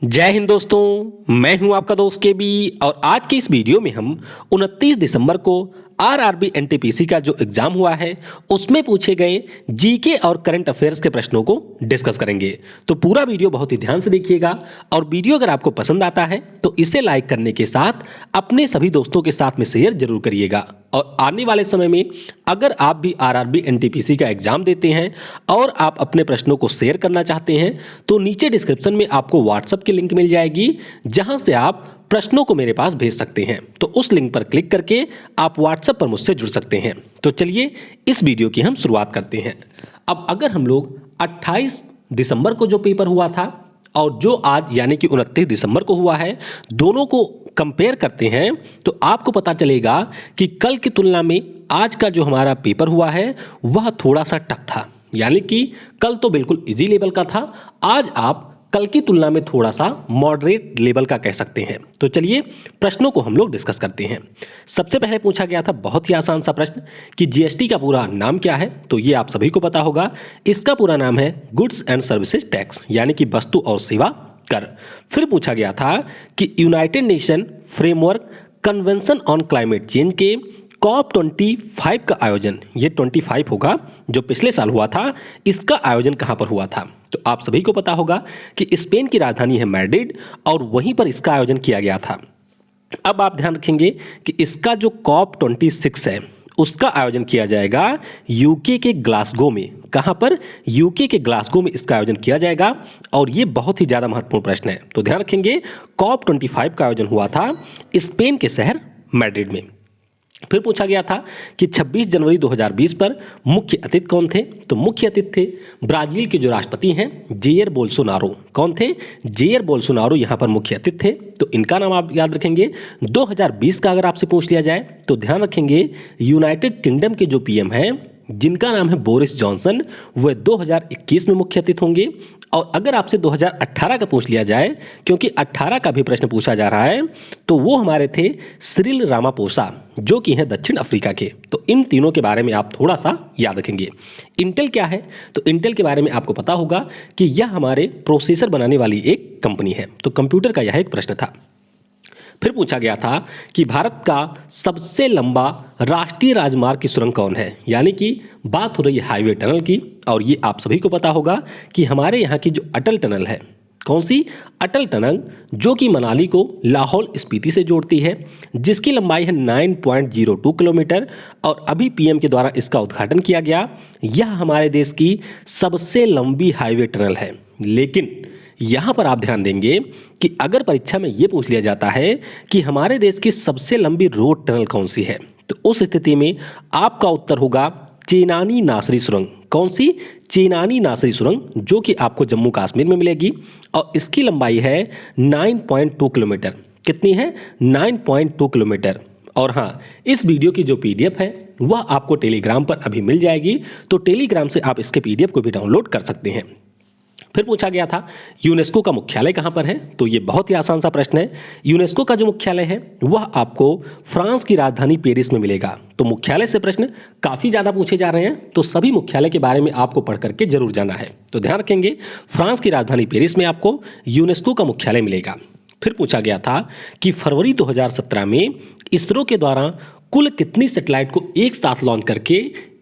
जय हिंद दोस्तों, मैं हूं आपका दोस्त के बी। और आज की इस वीडियो में हम 29 दिसंबर को आरआरबी एनटीपीसी का जो एग्जाम हुआ है उसमें पूछे गए जीके और करंट अफेयर्स के प्रश्नों को डिस्कस करेंगे। तो पूरा वीडियो बहुत ही ध्यान से देखिएगा और वीडियो अगर आपको पसंद आता है तो इसे लाइक करने के साथ अपने सभी दोस्तों के साथ में शेयर जरूर करिएगा। और आने वाले समय में अगर आप भी आरआरबी एनटीपीसी का एग्जाम देते हैं और आप अपने प्रश्नों को शेयर करना चाहते हैं तो नीचे डिस्क्रिप्शन में आपको व्हाट्सएप की लिंक मिल जाएगी, जहां से आप प्रश्नों को मेरे पास भेज सकते हैं। तो उस लिंक पर क्लिक करके आप व्हाट्सएप पर मुझसे जुड़ सकते हैं। तो चलिए इस वीडियो की हम शुरुआत करते हैं। अब अगर हम लोग 28 दिसंबर को जो पेपर हुआ था और जो आज यानी कि 29 दिसंबर को हुआ है, दोनों को कंपेयर करते हैं तो आपको पता चलेगा कि कल की तुलना में आज का जो हमारा पेपर हुआ है वह थोड़ा सा टफ था। यानी कि कल तो बिल्कुल इजी लेवल का था, आज आप कल की तुलना में थोड़ा सा मॉडरेट लेवल का कह सकते हैं। तो चलिए प्रश्नों को हम लोग डिस्कस करते हैं। सबसे पहले पूछा गया था बहुत ही आसान सा प्रश्न कि जीएसटी का पूरा नाम क्या है। तो ये आप सभी को पता होगा, इसका पूरा नाम है गुड्स एंड सर्विसेज टैक्स, यानी कि वस्तु और सेवा कर। फिर पूछा गया था कि United nation framework convention on climate change के COP25 का आयोजन, ये 25 होगा, जो पिछले साल हुआ था, इसका आयोजन कहां पर हुआ था। तो आप सभी को पता होगा कि स्पेन की राजधानी है मैड्रिड और वहीं पर इसका आयोजन किया गया था। अब आप ध्यान रखेंगे कि इसका जो COP26 है उसका आयोजन किया जाएगा यूके के ग्लासगो में। कहां पर? यूके के ग्लासगो में इसका आयोजन किया जाएगा। और ये बहुत ही ज्यादा महत्वपूर्ण प्रश्न है, तो ध्यान रखेंगे COP25 का आयोजन हुआ था स्पेन के शहर मैड्रिड में। फिर पूछा गया था कि 26 जनवरी 2020 पर मुख्य अतिथि कौन थे। तो मुख्य अतिथि थे ब्राजील के जो राष्ट्रपति हैं जेयर बोल्सोनारो। कौन थे? जेयर बोल्सोनारो यहाँ पर मुख्य अतिथि थे। तो इनका नाम आप याद रखेंगे। 2020 का अगर आपसे पूछ लिया जाए तो ध्यान रखेंगे यूनाइटेड किंगडम के जो पीएम हैं जिनका नाम है बोरिस जॉनसन, वह 2021 में मुख्य अतिथि होंगे। और अगर आपसे 2018 का पूछ लिया जाए, क्योंकि 18 का भी प्रश्न पूछा जा रहा है, तो वो हमारे थे सिरिल रामापोसा, जो कि हैं दक्षिण अफ्रीका के। तो इन तीनों के बारे में आप थोड़ा सा याद रखेंगे। इंटेल क्या है? तो इंटेल के बारे में आपको पता होगा कि यह हमारे प्रोसेसर बनाने वाली एक कंपनी है। तो कंप्यूटर का यह एक प्रश्न था। फिर पूछा गया था कि भारत का सबसे लंबा राष्ट्रीय राजमार्ग की सुरंग कौन है। यानी कि बात हो रही है हाईवे टनल की। और ये आप सभी को पता होगा कि हमारे यहाँ की जो अटल टनल है, कौन सी? अटल टनल, जो कि मनाली को लाहौल स्पीति से जोड़ती है, जिसकी लंबाई है 9.02 किलोमीटर। और अभी पीएम के द्वारा इसका उद्घाटन किया गया। यह हमारे देश की सबसे लंबी हाईवे टनल है। लेकिन यहाँ पर आप ध्यान देंगे कि अगर परीक्षा में ये पूछ लिया जाता है कि हमारे देश की सबसे लंबी रोड टनल कौन सी है, तो उस स्थिति में आपका उत्तर होगा चेनानी नासरी सुरंग। कौन सी? चेनानी नासरी सुरंग, जो कि आपको जम्मू कश्मीर में मिलेगी। और इसकी लंबाई है 9.2 किलोमीटर। कितनी है? 9.2 किलोमीटर। और हाँ, इस वीडियो की जो पीडीएफ है वह आपको टेलीग्राम पर अभी मिल जाएगी। तो टेलीग्राम से आप इसके पीडीएफ को भी डाउनलोड कर सकते हैं। फिर पूछा गया था यूनेस्को का मुख्यालय कहां पर है। तो ये बहुत ही आसान सा प्रश्न है। यूनेस्को का जो मुख्यालय है वह आपको फ्रांस की राजधानी पेरिस में मिलेगा। तो मुख्यालय से प्रश्न काफी ज्यादा पूछे जा रहे हैं, तो सभी मुख्यालय के बारे में आपको पढ़ करके जरूर जाना है। तो ध्यान रखेंगे, फ्रांस की राजधानी पेरिस में आपको यूनेस्को का मुख्यालय मिलेगा। फिर पूछा गया था कि फरवरी 2017 में इसरो के द्वारा कुल कितनी सैटेलाइट को एक साथ लॉन्च करके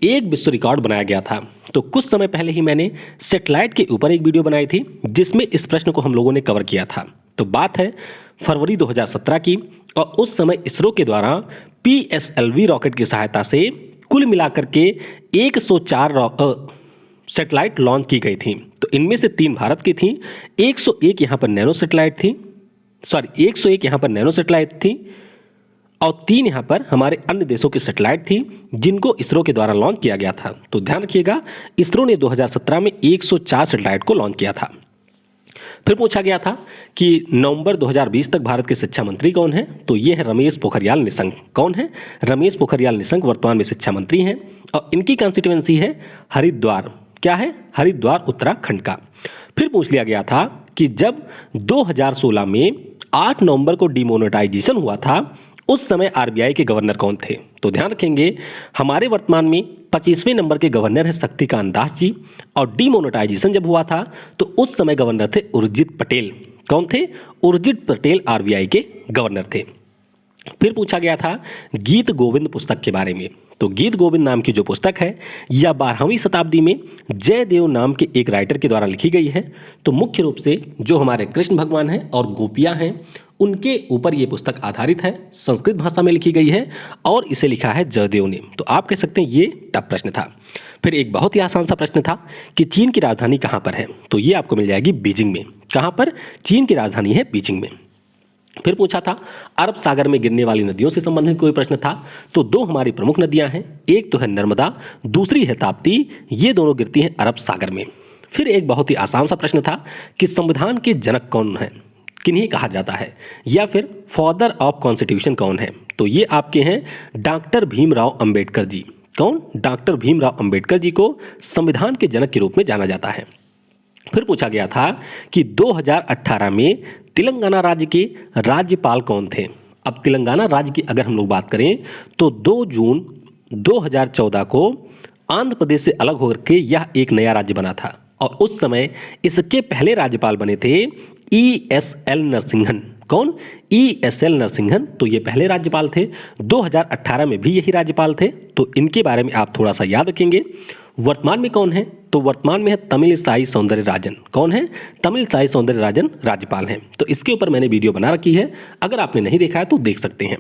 एक विश्व रिकॉर्ड बनाया गया था। तो कुछ समय पहले ही मैंने सैटेलाइट के ऊपर एक वीडियो बनाई थी जिसमें इस प्रश्न को हम लोगों ने कवर किया था। तो बात है फरवरी 2017 की, और उस समय इसरो के द्वारा PSLV रॉकेट की सहायता से कुल मिलाकर के 104 सैटेलाइट लॉन्च की गई थी। तो इनमें से 3 भारत की थी, 101 यहाँ पर नैनो सैटेलाइट थी, 101 यहाँ पर नैनो सैटेलाइट थी, और 3 यहाँ पर हमारे अन्य देशों की सैटेलाइट थी जिनको इसरो के द्वारा लॉन्च किया गया था। तो ध्यान रखिएगा, इसरो ने 2017 में 104 सैटेलाइट को लॉन्च किया था। फिर पूछा गया था कि नवंबर 2020 तक भारत के शिक्षा मंत्री कौन है। तो ये है रमेश पोखरियाल निशंक। कौन है? रमेश पोखरियाल निशंक वर्तमान में शिक्षा मंत्री हैं और इनकी कॉन्स्टिट्यूएंसी है हरिद्वार। क्या है? हरिद्वार, उत्तराखंड का। फिर पूछ लिया गया था कि जब 2016 में 8 नवंबर को डिमोनेटाइजेशन हुआ था उस समय आरबीआई के गवर्नर कौन थे। तो ध्यान रखेंगे, हमारे वर्तमान में 25वें नंबर के गवर्नर हैं शक्तिकांत दास जी। और डिमोनेटाइजेशन जब हुआ था तो उस समय गवर्नर थे उर्जित पटेल। कौन थे? उर्जित पटेल आरबीआई के गवर्नर थे। फिर पूछा गया था गीत गोविंद पुस्तक के बारे में। तो गीत गोविंद नाम की जो पुस्तक है यह 12वीं शताब्दी में जयदेव नाम के एक राइटर के द्वारा लिखी गई है। तो मुख्य रूप से जो हमारे कृष्ण भगवान हैं और गोपियां हैं उनके ऊपर ये पुस्तक आधारित है, संस्कृत भाषा में लिखी गई है और इसे लिखा है जयदेव ने। तो आप कह सकते हैं ये टफ प्रश्न था। फिर एक बहुत ही आसान सा प्रश्न था कि चीन की राजधानी कहाँ पर है? तो ये आपको मिल जाएगी बीजिंग में। कहाँ पर? चीन की राजधानी है बीजिंग में। फिर पूछा था अरब सागर में गिरने वाली नदियों से संबंधित कोई प्रश्न था। तो दो हमारी प्रमुख नदियां हैं, एक तो है नर्मदा, दूसरी है ताप्ती। ये दोनों गिरती हैं अरब सागर में। फिर एक बहुत ही आसान सा प्रश्न था कि संविधान के जनक कौन है, किन्हें कहा जाता है, या फिर फादर ऑफ कॉन्स्टिट्यूशन कौन है? तो ये आपके हैं डॉक्टर भीमराव अंबेडकर जी। कौन? डॉक्टर भीमराव अंबेडकर जी को संविधान के जनक के रूप में जाना जाता है। फिर पूछा गया था कि 2018 में तेलंगाना राज्य के राज्यपाल कौन थे? अब तेलंगाना राज्य की अगर हम लोग बात करें तो 2 जून 2014 को आंध्र प्रदेश से अलग होकर के यह एक नया राज्य बना था और उस समय इसके पहले राज्यपाल बने थे ESL नरसिंहन। कौन? ESL नरसिंहन। तो ये पहले राज्यपाल थे। 2018 में भी यही राज्यपाल थे। तो इनके बारे में आप थोड़ा सा याद रखेंगे। वर्तमान में कौन है? तो वर्तमान में है तमिलिसाई सौंदरराजन। कौन है? तमिलिसाई सौंदरराजन राज्यपाल हैं। तो इसके ऊपर मैंने वीडियो बना रखी है, अगर आपने नहीं देखा है तो देख सकते हैं।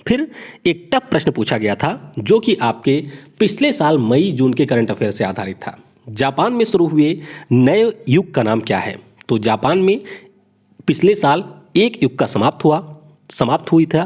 फिर एक टफ प्रश्न पूछा गया था जो कि आपके पिछले साल मई जून के करंट अफेयर से आधारित था। जापान में शुरू हुए नए युग का नाम क्या है? तो जापान में पिछले साल एक युग का समाप्त हुई था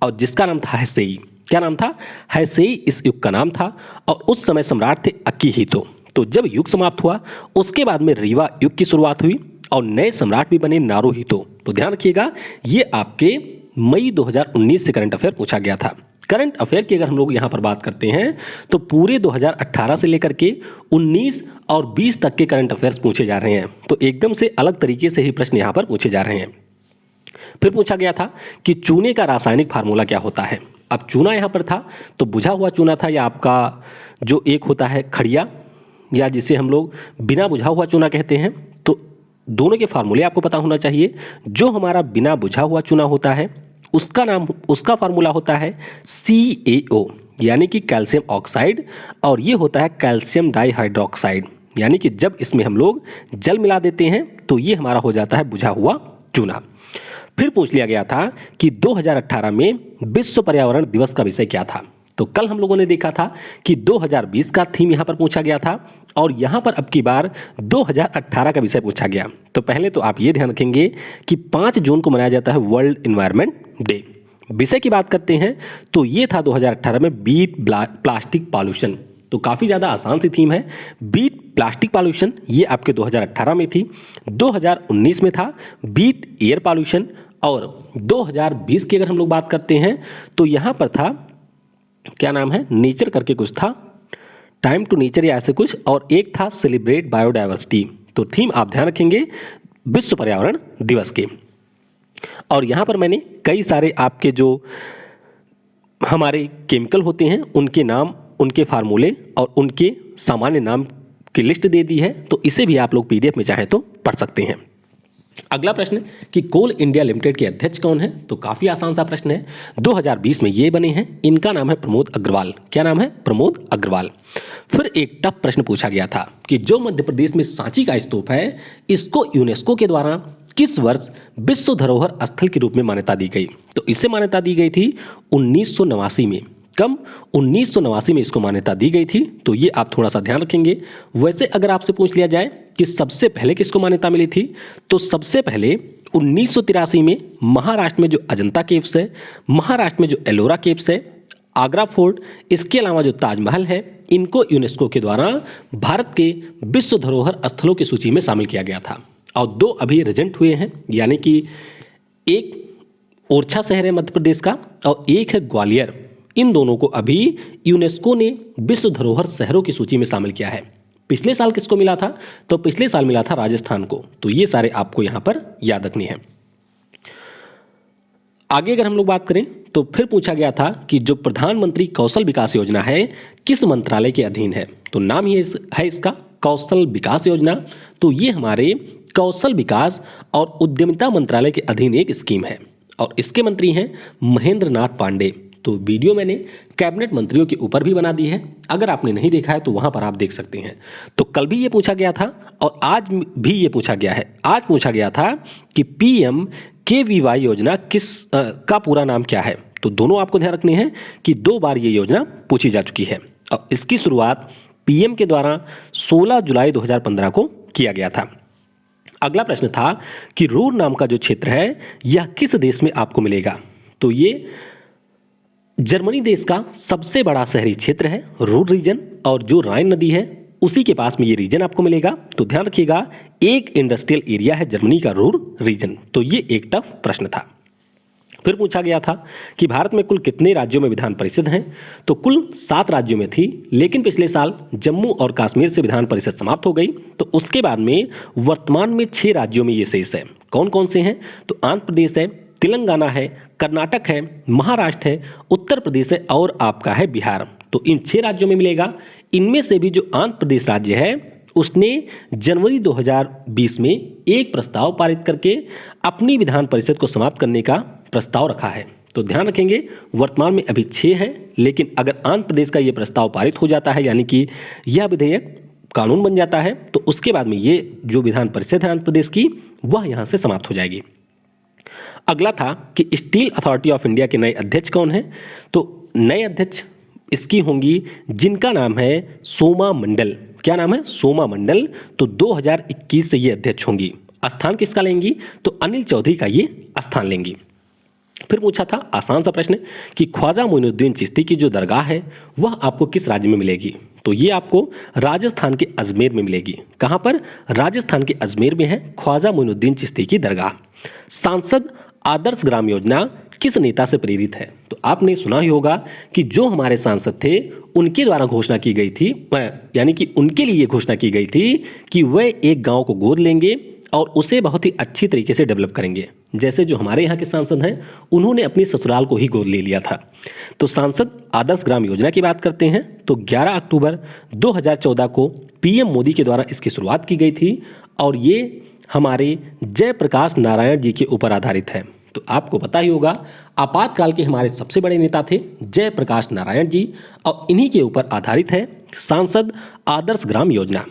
और जिसका नाम था हेसेई। क्या नाम था? हेसेई इस युग का नाम था और उस समय सम्राट थे अकीहितो। तो जब युग समाप्त हुआ उसके बाद में रीवा युग की शुरुआत हुई और नए सम्राट भी बने नारुहितो। तो ध्यान रखिएगा ये आपके मई 2019 से करंट अफेयर पूछा गया था। करंट अफेयर की अगर हम लोग यहाँ पर बात करते हैं तो पूरे 2018 से लेकर के 19 और 20 तक के करंट अफेयर्स पूछे जा रहे हैं। तो एकदम से अलग तरीके से ही प्रश्न यहाँ पर पूछे जा रहे हैं। फिर पूछा गया था कि चूने का रासायनिक फार्मूला क्या होता है? अब चूना यहाँ पर था तो बुझा हुआ चूना था, या आपका जो एक होता है खड़िया, या जिसे हम लोग बिना बुझा हुआ चूना कहते हैं। तो दोनों के फार्मूले आपको पता होना चाहिए। जो हमारा बिना बुझा हुआ चूना होता है उसका फार्मूला होता है CaO यानी कि कैल्शियम ऑक्साइड, और ये होता है कैल्शियम डाइहाइड्रोक्साइड, यानी कि जब इसमें हम लोग जल मिला देते हैं तो ये हमारा हो जाता है बुझा हुआ चूना। फिर पूछ लिया गया था कि 2018 में विश्व पर्यावरण दिवस का विषय क्या था? तो कल हम लोगों ने देखा था कि 2020 का थीम यहाँ पर पूछा गया था और यहाँ पर अब की बार 2018 का विषय पूछा गया। तो पहले तो आप ये ध्यान रखेंगे कि 5 जून को मनाया जाता है वर्ल्ड एनवायरनमेंट डे। विषय की बात करते हैं तो ये था 2018 में बीट प्लास्टिक पॉल्यूशन। तो काफ़ी ज़्यादा आसान सी थीम है। बीट प्लास्टिक पॉल्यूशन ये आपके 2018 में थी। 2019 में था बीट एयर पॉल्यूशन, और 2020 की अगर हम लोग बात करते हैं तो यहाँ पर था, क्या नाम है, नेचर करके कुछ था, टाइम टू नेचर या ऐसे कुछ, और एक था सेलिब्रेट बायोडाइवर्सिटी। तो थीम आप ध्यान रखेंगे विश्व पर्यावरण दिवस के। और यहाँ पर मैंने कई सारे आपके जो हमारे केमिकल होते हैं उनके नाम, उनके फार्मूले और उनके सामान्य नाम की लिस्ट दे दी है। तो इसे भी आप लोग PDF में चाहें तो पढ़ सकते हैं। अगला प्रश्न कि कोल इंडिया लिमिटेड के अध्यक्ष कौन है? तो काफ़ी आसान सा प्रश्न है। 2020 में ये बने हैं। इनका नाम है प्रमोद अग्रवाल। क्या नाम है? प्रमोद अग्रवाल। फिर एक टफ प्रश्न पूछा गया था कि जो मध्य प्रदेश में सांची का स्तूप है इसको यूनेस्को के द्वारा किस वर्ष विश्व धरोहर स्थल के रूप में मान्यता दी गई? तो इसे मान्यता दी गई थी 1989 में। कम 1989 में इसको मान्यता दी गई थी। तो ये आप थोड़ा सा ध्यान रखेंगे। वैसे अगर आपसे पूछ लिया जाए कि सबसे पहले किसको मान्यता मिली थी, तो सबसे पहले 1983 में महाराष्ट्र में जो अजंता केव्स है, महाराष्ट्र में जो एलोरा केव्स है, आगरा फोर्ट, इसके अलावा जो ताजमहल है, इनको यूनेस्को के द्वारा भारत के विश्व धरोहर स्थलों की सूची में शामिल किया गया था। और 2 अभी रिजेंट हुए हैं, यानी कि एक ओरछा शहर है मध्य प्रदेश का और एक है ग्वालियर। इन दोनों को अभी यूनेस्को ने विश्व धरोहर शहरों की सूची में शामिल किया है। पिछले साल किसको मिला था? तो पिछले साल मिला था राजस्थान को। तो ये सारे आपको यहां पर याद रखनी है। आगे अगर हम लोग बात करें तो फिर पूछा गया था कि जो प्रधानमंत्री कौशल विकास योजना है किस मंत्रालय के अधीन है? तो नाम ही है इसका कौशल विकास योजना। तो ये हमारे कौशल विकास और उद्यमिता मंत्रालय के अधीन एक स्कीम है और इसके मंत्री हैं महेंद्र नाथ पांडे। तो वीडियो मैंने कैबिनेट मंत्रियों के ऊपर भी बना दी है, अगर आपने नहीं देखा है तो वहां पर आप देख सकते हैं। तो कल भी ये पूछा गया था और आज भी ये पूछा गया है। आज पूछा गया था कि PMKVY योजना का पूरा नाम क्या है। तो दोनों आपको ध्यान रखने हैं कि 2 बार ये योजना पूछी जा चुकी है और इसकी शुरुआत PM के द्वारा 16 जुलाई 2015 को किया गया था। अगला प्रश्न था कि रूर नाम का जो क्षेत्र है यह किस देश में आपको मिलेगा। तो ये जर्मनी देश का सबसे बड़ा शहरी क्षेत्र है रूर रीजन, और जो राइन नदी है उसी के पास में ये रीजन आपको मिलेगा। तो ध्यान रखिएगा, एक इंडस्ट्रियल एरिया है जर्मनी का रूर रीजन। तो ये एक टफ प्रश्न था। फिर पूछा गया था कि भारत में कुल कितने राज्यों में विधान परिषद हैं। तो कुल 7 राज्यों में थी, लेकिन पिछले साल जम्मू और कश्मीर से विधान परिषद समाप्त हो गई। तो उसके बाद में वर्तमान में 6 राज्यों में ये शेष है। कौन कौन से हैं? तो आंध्र प्रदेश है, तेलंगाना है, कर्नाटक है, महाराष्ट्र है, उत्तर प्रदेश है और आपका है बिहार। तो इन 6 राज्यों में मिलेगा। इनमें से भी जो आंध्र प्रदेश राज्य है उसने जनवरी 2020 में एक प्रस्ताव पारित करके अपनी विधान परिषद को समाप्त करने का प्रस्ताव रखा है। तो ध्यान रखेंगे, वर्तमान में अभी 6 हैं, लेकिन अगर आंध्र प्रदेश का ये प्रस्ताव पारित हो जाता है, यानी कि यह विधेयक कानून बन जाता है, तो उसके बाद में ये जो विधान परिषद है आंध्र प्रदेश की वह यहाँ से समाप्त हो जाएगी। अगला था कि स्टील अथॉरिटी ऑफ इंडिया के नए अध्यक्ष कौन हैं। तो नए अध्यक्ष इसकी होंगी जिनका नाम है सोमा मंडल। क्या नाम है? सोमा मंडल। तो 2021 से ये अध्यक्ष होंगी। स्थान किसका लेंगी? तो अनिल चौधरी का ये स्थान लेंगी। फिर पूछा था आसान सा प्रश्न कि ख्वाजा मोइनुद्दीन चिश्ती की जो दरगाह है वह आपको किस राज्य में मिलेगी। तो ये आपको राजस्थान के अजमेर में मिलेगी। कहाँ पर? राजस्थान के अजमेर में है ख्वाजा मोइनुद्दीन चिश्ती की दरगाह। सांसद आदर्श ग्राम योजना किस नेता से प्रेरित है। तो आपने सुना ही होगा कि जो हमारे सांसद थे उनके द्वारा घोषणा की गई थी, यानी कि उनके लिए घोषणा की गई थी कि वह एक गांव को गोद लेंगे और उसे बहुत ही अच्छी तरीके से डेवलप करेंगे। जैसे जो हमारे यहाँ के सांसद हैं उन्होंने अपनी ससुराल को ही गोद ले लिया था। तो सांसद आदर्श ग्राम योजना की बात करते हैं तो 11 अक्टूबर 2014 को PM मोदी के द्वारा इसकी शुरुआत की गई थी और ये हमारे जयप्रकाश नारायण जी के ऊपर आधारित है। तो आपको पता ही होगा, आपातकाल के हमारे सबसे बड़े नेता थे जयप्रकाश नारायण जी और इन्हीं के ऊपर आधारित है सांसद आदर्श ग्राम योजना।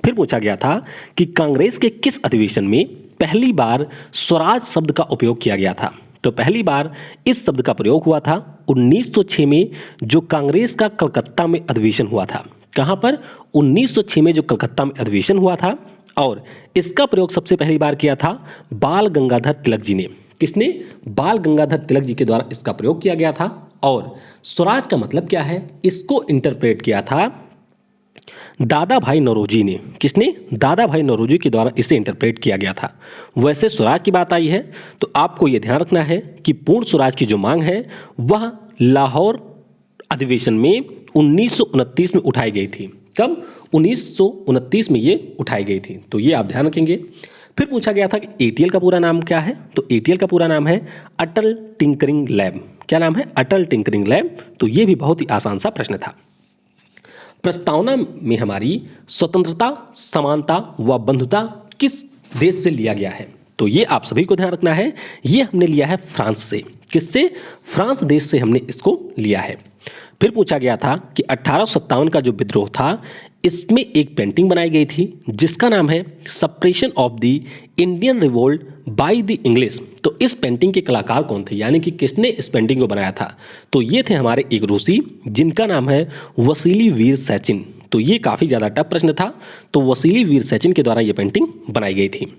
फिर पूछा गया था कि कांग्रेस के किस अधिवेशन में पहली बार स्वराज शब्द का उपयोग किया गया था। तो पहली बार इस शब्द का प्रयोग हुआ था 1906 में, जो कांग्रेस का कलकत्ता में अधिवेशन हुआ था। कहाँ पर? 1906 में जो कलकत्ता में अधिवेशन हुआ था, और इसका प्रयोग सबसे पहली बार किया था बाल गंगाधर तिलक जी ने। किसने? बाल गंगाधर तिलक जी के द्वारा इसका प्रयोग किया गया था। और स्वराज का मतलब क्या है इसको इंटरप्रेट किया था दादा भाई नौरोजी ने। किसने? दादा भाई नौरोजी के द्वारा इसे इंटरप्रेट किया गया था। वैसे स्वराज की बात आई है तो आपको यह ध्यान रखना है कि पूर्ण स्वराज की जो मांग है वह लाहौर अधिवेशन में 1929 में उठाई गई थी। कब? 1929 में ये उठाई गई थी। तो ये आप ध्यान रखेंगे। फिर पूछा गया था कि ATL का पूरा नाम क्या है। तो ATL का पूरा नाम है अटल टिंकरिंग लैब। क्या नाम है? अटल टिंकरिंग लैब। तो ये भी बहुत ही आसान सा प्रश्न था। प्रस्तावना में हमारी स्वतंत्रता, समानता व बंधुता किस देश से लिया गया है। तो ये आप सभी को ध्यान रखना है, ये हमने लिया है फ्रांस से। किससे? फ्रांस देश से हमने इसको लिया है। फिर पूछा गया था कि 1857 का जो विद्रोह था इसमें एक पेंटिंग बनाई गई थी जिसका नाम है suppression of the Indian revolt by the English. तो इस पेंटिंग के कलाकार कौन थे, यानी कि किसने इस पेंटिंग को बनाया था। तो ये थे हमारे एक रूसी जिनका नाम है वसीली वीर सैचिन। तो ये काफ़ी ज़्यादा टफ प्रश्न था। तो वसीली वीर सैचिन के द्वारा ये पेंटिंग बनाई गई थी।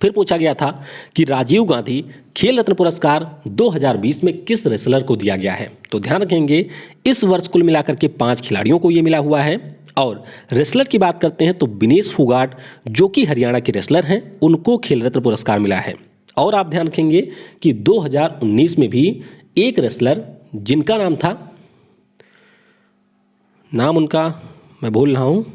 फिर पूछा गया था कि राजीव गांधी खेल रत्न पुरस्कार 2020 में किस रेसलर को दिया गया है। तो ध्यान रखेंगे, इस वर्ष कुल मिलाकर के 5 खिलाड़ियों को ये मिला हुआ है। और रेसलर की बात करते हैं तो विनेश फोगाट जो कि हरियाणा के रेसलर हैं उनको खेल रत्न पुरस्कार मिला है। और आप ध्यान रखेंगे कि 2019 में भी एक रेसलर जिनका नाम था, नाम उनका मैं भूल रहा हूँ,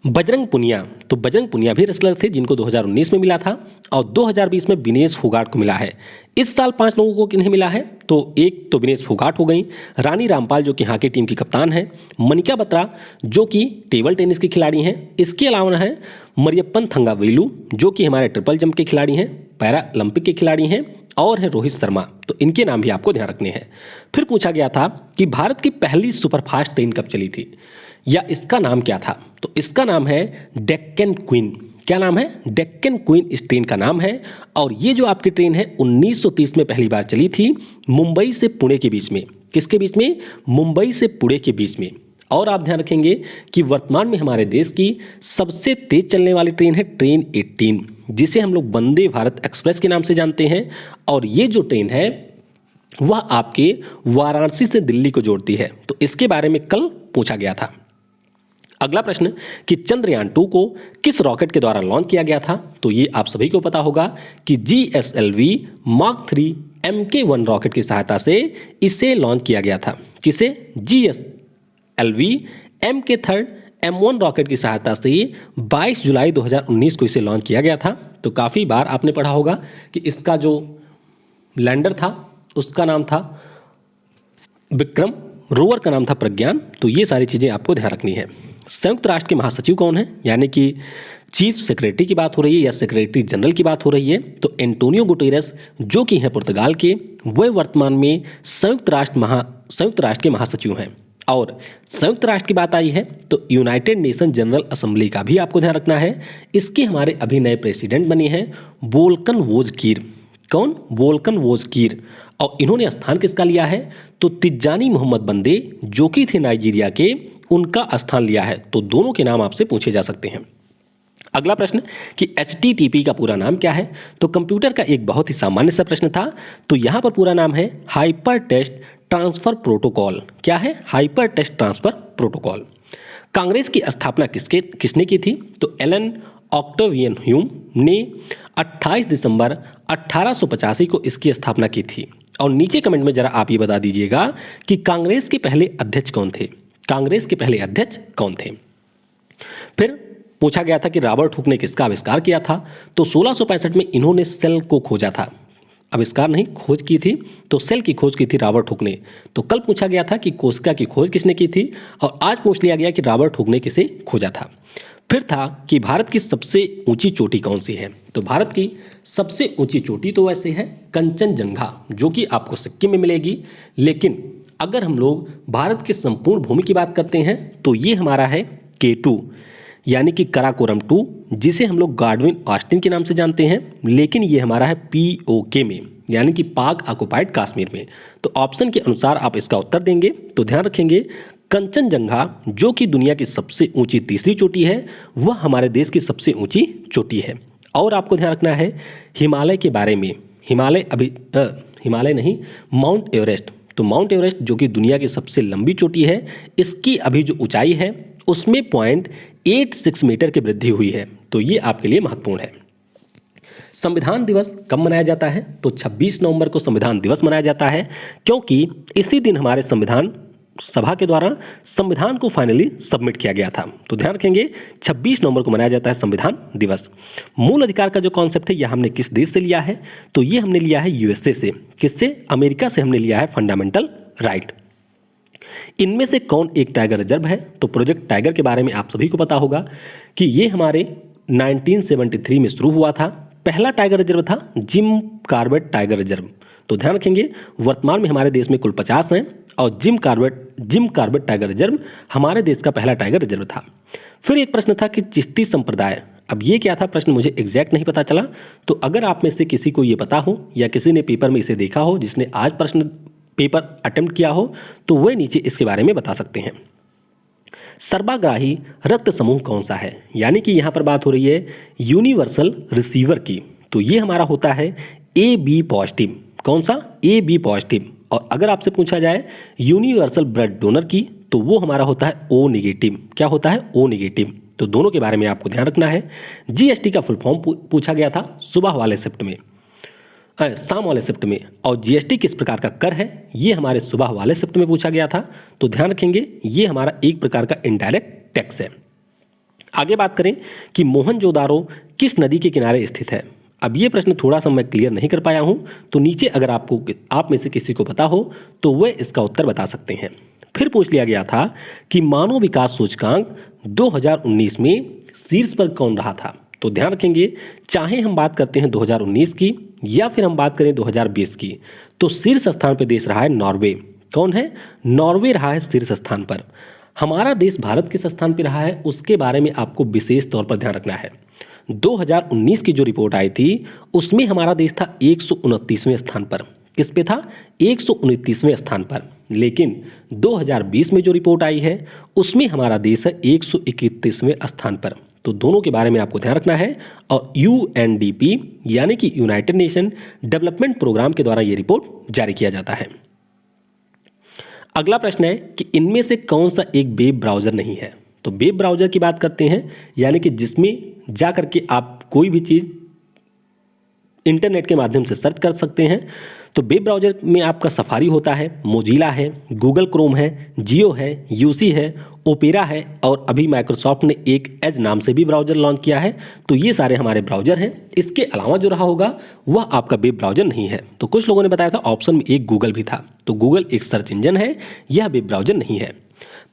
बजरंग पुनिया, तो बजरंग पुनिया भी रेसलर थे जिनको 2019 में मिला था और 2020 में विनेश फोगाट को मिला है। इस साल 5 लोगों को किन्हें मिला है, तो एक तो विनेश फोगाट हो गई, रानी रामपाल जो कि हॉकी टीम की कप्तान है, मनिका बत्रा जो कि टेबल टेनिस की खिलाड़ी हैं, इसके अलावा है मरियप्पन थंगावेलु जो कि हमारे ट्रिपल जंप के खिलाड़ी हैं, पैरा ओलंपिक के खिलाड़ी हैं, और है रोहित शर्मा। तो इनके नाम भी आपको ध्यान रखने हैं। फिर पूछा गया था कि भारत की पहली सुपरफास्ट ट्रेन कब चली थी या इसका नाम क्या था, तो इसका नाम है डेक्कन क्वीन। क्या नाम है? डेक्कन क्वीन इस ट्रेन का नाम है। और ये जो आपकी ट्रेन है 1930 में पहली बार चली थी मुंबई से पुणे के बीच में। किसके बीच में? मुंबई से पुणे के बीच में। और आप ध्यान रखेंगे कि वर्तमान में हमारे देश की सबसे तेज चलने वाली ट्रेन है ट्रेन 18, जिसे हम लोग वंदे भारत एक्सप्रेस के नाम से जानते हैं। और ये जो ट्रेन है वह आपके वाराणसी से दिल्ली को जोड़ती है। तो इसके बारे में कल पूछा गया था। अगला प्रश्न कि चंद्रयान 2 को किस रॉकेट के द्वारा लॉन्च किया गया था, तो ये आप सभी को पता होगा कि GSLV Mark 3 Mk1 रॉकेट की सहायता से इसे लॉन्च किया गया था। किसे? GSLV Mk3 M1 रॉकेट की सहायता से 22 जुलाई 2019 को इसे लॉन्च किया गया था। तो काफ़ी बार आपने पढ़ा होगा कि इसका जो लैंडर था उसका नाम था विक्रम, रोवर का नाम था प्रज्ञान। तो ये सारी चीज़ें आपको ध्यान रखनी है। संयुक्त राष्ट्र के महासचिव कौन है, यानी कि चीफ सेक्रेटरी की बात हो रही है या सेक्रेटरी जनरल की बात हो रही है, तो एंटोनियो गुटेरेस जो कि हैं पुर्तगाल के, वे वर्तमान में संयुक्त राष्ट्र के महासचिव हैं। और संयुक्त राष्ट्र की बात आई है तो यूनाइटेड नेशन जनरल असेंबली का भी आपको ध्यान रखना है। इसके हमारे अभी नए प्रेसिडेंट बने हैं वोल्कन वोजकीर। कौन? वोल्कन वोजकीर। और इन्होंने स्थान किसका लिया है, तो तिजानी मोहम्मद बंदे जो कि थे नाइजीरिया के, उनका स्थान लिया है। तो दोनों के नाम आपसे पूछे जा सकते हैं। अगला प्रश्न कि HTTP का पूरा नाम क्या है, तो कंप्यूटर का एक बहुत ही सामान्य सा प्रश्न था। तो यहाँ पर पूरा नाम है हाइपर टेक्स्ट ट्रांसफर प्रोटोकॉल। क्या है? Hyper text transfer protocol. Congress की स्थापना किसने की थी, तो एलन ऑक्टेवियन ह्यूम ने 28 दिसंबर 1885 को इसकी स्थापना की थी। और नीचे कमेंट में जरा आप ये बता दीजिएगा कि कांग्रेस के पहले अध्यक्ष कौन थे। कांग्रेस के पहले अध्यक्ष कौन थे? फिर पूछा गया था कि रॉबर्ट हुक ने किसका आविष्कार किया था, तो 1665 में इन्होंने सेल को खोजा था। आविष्कार नहीं, खोज की थी। तो सेल की खोज की थी रॉबर्ट हुक ने। तो कल पूछा गया था कि कोशिका की खोज किसने की थी, और आज पूछ लिया गया कि रॉबर्ट हुक ने किसे खोजा था। फिर था कि भारत की सबसे ऊंची चोटी कौन सी है, तो भारत की सबसे ऊंची चोटी तो वैसे है कंचनजंगा, जो कि आपको सिक्किम में मिलेगी। लेकिन अगर हम लोग भारत की संपूर्ण भूमि की बात करते हैं तो ये हमारा है K2 यानी कि कराकोरम 2, जिसे हम लोग गार्डविन ऑस्टिन के नाम से जानते हैं। लेकिन ये हमारा है POK में, यानी कि पाक ऑक्युपाइड कश्मीर में। तो ऑप्शन के अनुसार आप इसका उत्तर देंगे। तो ध्यान रखेंगे कंचनजंगा जो कि दुनिया की सबसे ऊंची तीसरी चोटी है, वह हमारे देश की सबसे ऊंची चोटी है। और आपको ध्यान रखना है हिमालय के बारे में। हिमालय नहीं, माउंट एवरेस्ट। तो माउंट एवरेस्ट जो कि दुनिया की सबसे लंबी चोटी है, इसकी अभी जो ऊंचाई है उसमें 0.86 मीटर की वृद्धि हुई है। तो ये आपके लिए महत्वपूर्ण है। संविधान दिवस कब मनाया जाता है, तो 26 नवंबर को संविधान दिवस मनाया जाता है, क्योंकि इसी दिन हमारे संविधान सभा के द्वारा संविधान को फाइनली सबमिट किया गया था। तो ध्यान रखेंगे 26 नवंबर को मनाया जाता है संविधान दिवस। मूल अधिकार का जो कॉन्सेप्ट है यह हमने किस देश से लिया है, तो ये हमने लिया है USA से। किससे? अमेरिका से हमने लिया है फंडामेंटल राइट। इनमें से कौन एक टाइगर रिजर्व है, तो प्रोजेक्ट टाइगर के बारे में आप सभी को पता होगा कि ये हमारे 1973 में शुरू हुआ था। पहला टाइगर रिजर्व था जिम कॉर्बेट टाइगर रिजर्व। तो ध्यान रखेंगे वर्तमान में हमारे देश में कुल 50 हैं और जिम कॉर्बेट टाइगर रिजर्व हमारे देश का पहला टाइगर रिजर्व था। फिर एक प्रश्न था कि चिश्ती संप्रदाय, अब ये क्या था प्रश्न मुझे एग्जैक्ट नहीं पता चला। तो अगर आप में से किसी को ये पता हो या किसी ने पेपर में इसे देखा हो, जिसने आज प्रश्न पेपर अटेम्प्ट किया हो, तो वह नीचे इसके बारे में बता सकते हैं। सर्वाग्राही रक्त समूह कौन सा है, यानी कि यहाँ पर बात हो रही है यूनिवर्सल रिसीवर की। तो ये हमारा होता है AB पॉजिटिव। कौन सा? AB positive. और अगर आपसे पूछा जाए यूनिवर्सल ब्लड डोनर की, तो वो हमारा होता है O नेगेटिव। क्या होता है? O negative. तो दोनों के बारे में आपको ध्यान रखना है। GST का फुल फॉर्म पूछा गया था सुबह वाले शिफ्ट में, शाम वाले शिफ्ट में। और GST किस प्रकार का कर है, ये हमारे सुबह वाले शिफ्ट में पूछा गया था। तो ध्यान रखेंगे ये हमारा एक प्रकार का इनडायरेक्ट टैक्स है। आगे बात करें कि मोहनजोदारो किस नदी के किनारे स्थित है। अब ये प्रश्न थोड़ा सा मैं क्लियर नहीं कर पाया हूँ, तो नीचे अगर आप में से किसी को पता हो तो वह इसका उत्तर बता सकते हैं। फिर पूछ लिया गया था कि मानव विकास सूचकांक 2019 में शीर्ष पर कौन रहा था। तो ध्यान रखेंगे, चाहे हम बात करते हैं 2019 की या फिर हम बात करें 2020 की, तो शीर्ष स्थान पर देश रहा है नॉर्वे। कौन है? नॉर्वे रहा है शीर्ष स्थान पर। हमारा देश भारत किस स्थान पर रहा है उसके बारे में आपको विशेष तौर पर ध्यान रखना है। 2019 की जो रिपोर्ट आई थी उसमें हमारा देश था 129वें स्थान पर। किस पे था? 129वें स्थान पर। लेकिन 2020 में जो रिपोर्ट आई है उसमें हमारा देश है 131वें स्थान पर। तो दोनों के बारे में आपको ध्यान रखना है। और UNDP यानी कि यूनाइटेड नेशन डेवलपमेंट प्रोग्राम के द्वारा ये रिपोर्ट जारी किया जाता है। अगला प्रश्न है कि इनमें से कौन सा एक वेब ब्राउज़र नहीं है। तो वेब ब्राउज़र की बात करते हैं, यानी कि जिसमें जा करके आप कोई भी चीज़ इंटरनेट के माध्यम से सर्च कर सकते हैं। तो वेब ब्राउज़र में आपका सफारी होता है, मोजिला है, गूगल क्रोम है, जियो है, यूसी है, ओपेरा है और अभी माइक्रोसॉफ्ट ने एक एज नाम से भी ब्राउज़र लॉन्च किया है। तो ये सारे हमारे ब्राउज़र हैं। इसके अलावा जो रहा होगा वह आपका वेब ब्राउज़र नहीं है। तो कुछ लोगों ने बताया था ऑप्शन में एक गूगल भी था। तो गूगल एक सर्च इंजन है, यह वेब ब्राउज़र नहीं है।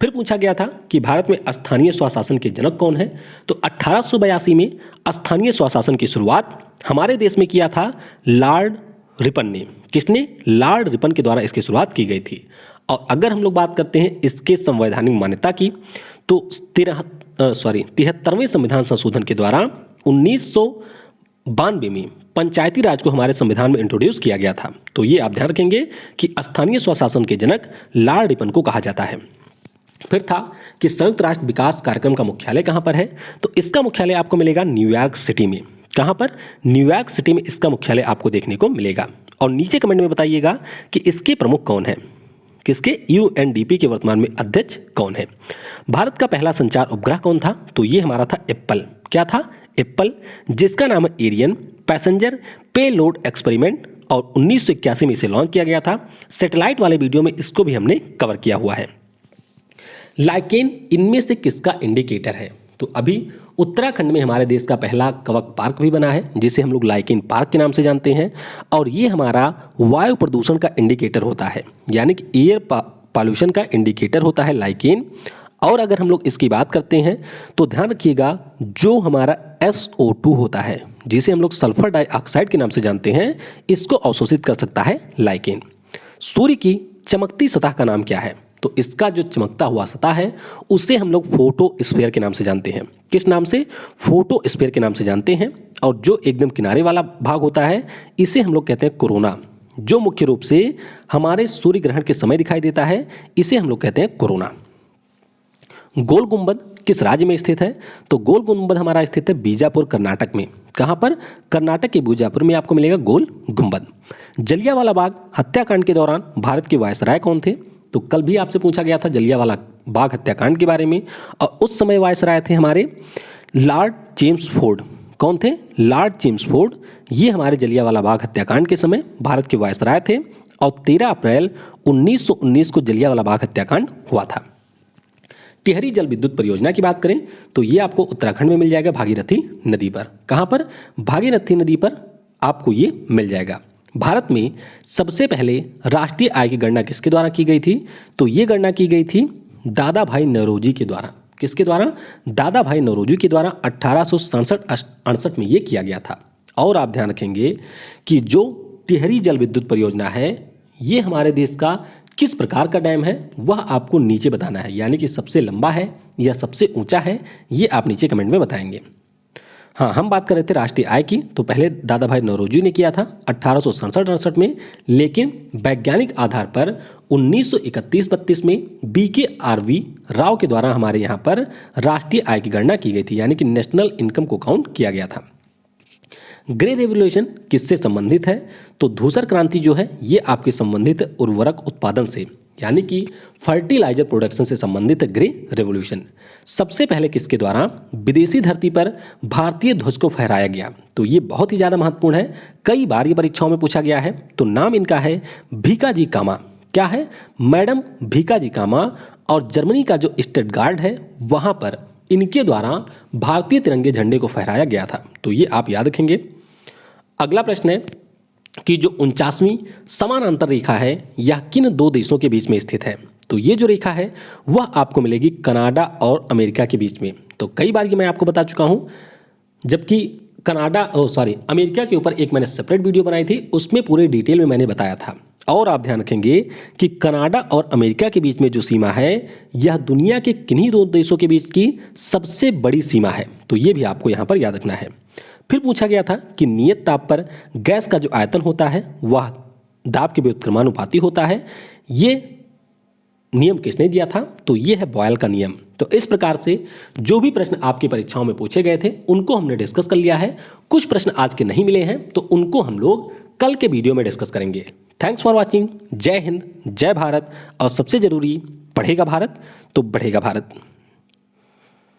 फिर पूछा गया था कि भारत में स्थानीय स्वशासन के जनक कौन है। तो 1882 में स्थानीय स्वशासन की शुरुआत हमारे देश में किया था लॉर्ड रिपन ने। किसने? लॉर्ड रिपन के द्वारा इसकी शुरुआत की गई थी। और अगर हम लोग बात करते हैं इसके संवैधानिक मान्यता की, तो 73वें संविधान संशोधन के द्वारा 1992 में पंचायती राज को हमारे संविधान में इंट्रोड्यूस किया गया था। तो ये आप ध्यान रखेंगे कि स्थानीय स्वशासन के जनक लॉर्ड रिपन को कहा जाता है। फिर था कि संयुक्त राष्ट्र विकास कार्यक्रम का मुख्यालय कहाँ पर है। तो इसका मुख्यालय आपको मिलेगा न्यूयॉर्क सिटी में। कहाँ पर? न्यूयॉर्क सिटी में इसका मुख्यालय आपको देखने को मिलेगा। और नीचे कमेंट में बताइएगा कि इसके प्रमुख कौन है, किसके? UNDP के वर्तमान में अध्यक्ष कौन है। भारत का पहला संचार उपग्रह कौन था? तो ये हमारा था एप्पल। क्या था? एप्पल, जिसका नाम है एरियन पैसेंजर पेलोड एक्सपेरिमेंट और 1981 में इसे लॉन्च किया गया था। सैटेलाइट वाले वीडियो में इसको भी हमने कवर किया हुआ है। लाइकेन इनमें से किसका इंडिकेटर है? तो अभी उत्तराखंड में हमारे देश का पहला कवक पार्क भी बना है जिसे हम लोग लाइकेन पार्क के नाम से जानते हैं। और ये हमारा वायु प्रदूषण का इंडिकेटर होता है, यानी कि एयर पॉल्यूशन का इंडिकेटर होता है लाइकेन। और अगर हम लोग इसकी बात करते हैं तो ध्यान रखिएगा, जो हमारा SO2 होता है जिसे हम लोग सल्फर डाइऑक्साइड के नाम से जानते हैं, इसको अवशोषित कर सकता है लाइकेन। सूर्य की चमकती सतह का नाम क्या है? तो इसका जो चमकता हुआ सतह है उसे हम लोग फोटोस्फीयर के नाम से जानते हैं। किस नाम से? फोटोस्फीयर के नाम से जानते हैं। और जो एकदम किनारे वाला भाग होता है इसे हम लोग कहते हैं कोरोना। जो मुख्य रूप से हमारे सूर्य ग्रहण के समय दिखाई देता है इसे हम लोग कहते हैं कोरोना। गोल गुंबद किस राज्य में स्थित है? तो गोल गुंबद हमारा स्थित है बीजापुर कर्नाटक में। कहाँ पर? कर्नाटक के बीजापुर में आपको मिलेगा गोल गुंबद। जलियांवाला बाग हत्याकांड के दौरान भारत के वायसराय कौन थे? तो कल भी आपसे पूछा गया था जलियांवाला बाग हत्याकांड के बारे में। और उस समय वायसराय थे हमारे लॉर्ड चेम्सफोर्ड। कौन थे? Lord Chelmsford. ये हमारे जलियांवाला बाग हत्याकांड के समय भारत के वायसराय थे। और 13 अप्रैल 1919 को जलियांवाला बाग हत्याकांड हुआ था। टिहरी जल विद्युत परियोजना की बात करें तो ये आपको उत्तराखंड में मिल जाएगा भागीरथी नदी पर। कहाँ पर? भागीरथी नदी पर आपको ये मिल जाएगा। भारत में सबसे पहले राष्ट्रीय आय की गणना किसके द्वारा की गई थी? तो ये गणना की गई थी दादा भाई नौरोजी के द्वारा। किसके द्वारा? दादा भाई नौरोजी के द्वारा 1867-68 में ये किया गया था। और आप ध्यान रखेंगे कि जो टिहरी जल विद्युत परियोजना है ये हमारे देश का किस प्रकार का डैम है वह आपको नीचे बताना है, यानी कि सबसे लंबा है या सबसे ऊंचा है, ये आप नीचे कमेंट में बताएंगे। हाँ, हम बात कर रहे थे राष्ट्रीय आय की, तो पहले दादा भाई नौरोजी ने किया था 1867-68 में, लेकिन वैज्ञानिक आधार पर 1931-32 में BKRV राव के द्वारा हमारे यहाँ पर राष्ट्रीय आय की गणना की गई थी, यानी कि नेशनल इनकम को काउंट किया गया था। ग्रे रेवोल्यूशन किससे संबंधित है? तो धूसर क्रांति जो है ये आपके संबंधित उर्वरक उत्पादन से, यानी कि फर्टिलाइजर प्रोडक्शन से संबंधित ग्रे रेवोल्यूशन। सबसे पहले किसके द्वारा विदेशी धरती पर भारतीय ध्वज को फहराया गया? तो ये बहुत ही ज़्यादा महत्वपूर्ण है, कई बार ये परीक्षाओं में पूछा गया है। तो नाम इनका है भीकाजी कामा। क्या है? मैडम भीकाजी कामा। और जर्मनी का जो स्टटगार्ट है वहाँ पर इनके द्वारा भारतीय तिरंगे झंडे को फहराया गया था। तो ये आप याद रखेंगे। अगला प्रश्न है कि जो 49वीं समानांतर रेखा है यह किन दो देशों के बीच में स्थित है। तो ये जो रेखा है वह आपको मिलेगी कनाडा और अमेरिका के बीच में। तो कई बार ये मैं आपको बता चुका हूँ, जबकि अमेरिका के ऊपर एक मैंने सेपरेट वीडियो बनाई थी, उसमें पूरे डिटेल में मैंने बताया था। और आप ध्यान रखेंगे कि कनाडा और अमेरिका के बीच में जो सीमा है यह दुनिया के किन्हीं दो देशों के बीच की सबसे बड़ी सीमा है। तो ये भी आपको यहाँ पर याद रखना है। फिर पूछा गया था कि नियत ताप पर गैस का जो आयतन होता है वह दाब के व्युत्क्रमानुपाती होता है। ये नियम किसने दिया था? तो ये है बॉयल का नियम। तो इस प्रकार से जो भी प्रश्न आपकी परीक्षाओं में पूछे गए थे उनको हमने डिस्कस कर लिया है। कुछ प्रश्न आज के नहीं मिले हैं तो उनको हम लोग कल के वीडियो में डिस्कस करेंगे। Thanks for watching. जय हिंद, जय भारत, और सबसे जरूरी, पढ़ेगा भारत तो बढ़ेगा भारत।